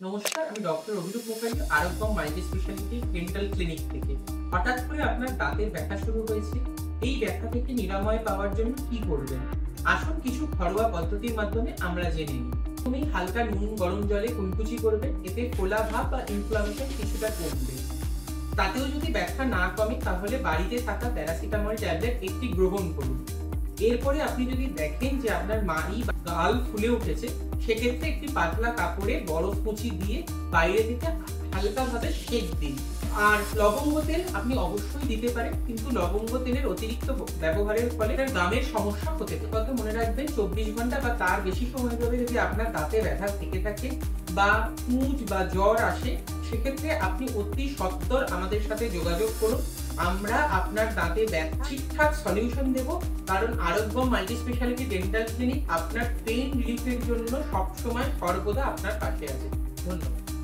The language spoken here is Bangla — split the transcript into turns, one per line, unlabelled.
নমস্কার, আমি doctor Abhirup Mukherjee, Arogyam multi speciality dental clinic থেকে। হঠাৎ করে আপনার দাঁতের ব্যথা শুরু হয়েছে। এই ব্যথা থেকে নিরাময় পাওয়ার জন্য কি করবেন? আসুন কিছু ঘরোয়া পদ্ধতির মাধ্যমে আমরা জেনে নিই। তুমি হালকা নুন গরম জলে কুলকুচি করবেন, এতে ফোলা ভাব বা ইনফ্লামেশন কিছুটা কমবে। তাতেও যদি ব্যথা না কমে তাহলে বাড়িতে থাকা প্যারাসিটামল ট্যাবলেট একটি গ্রহণ করুন। এরপরে আপনি যদি দেখেন যে আপনার মাড়ি বা গাল ফুলে উঠেছে, সেক্ষেত্রে একটি পাতলা কাপড়ে বরফ কুচি দিয়ে বাইরে থেকে হালকাভাবে সেঁক দিন। আর লবঙ্গ তেল আপনি অবশ্যই দিতে পারেন, কিন্তু লবঙ্গ তেলের অতিরিক্ত ব্যবহারের ফলে দামের সমস্যা হতে পারে। কথা মনে রাখবেন, 24 ঘন্টা বা তার বেশি সময় ধরে যদি আপনার দাঁতে ব্যথা থেকে থাকে বা পুঁজ বা জ্বর আসে, সেক্ষেত্রে আপনি অতি সত্বর আমাদের সাথে যোগাযোগ করুন। আমরা আপনার দাঁতে ব্যথা ঠিকঠাক সলিউশন দেব, কারণ Arogyam multi speciality dental clinic আপনার পেইন রিলিফের জন্য সবসময় সর্বদা আপনার পাশে আছে। ধন্যবাদ।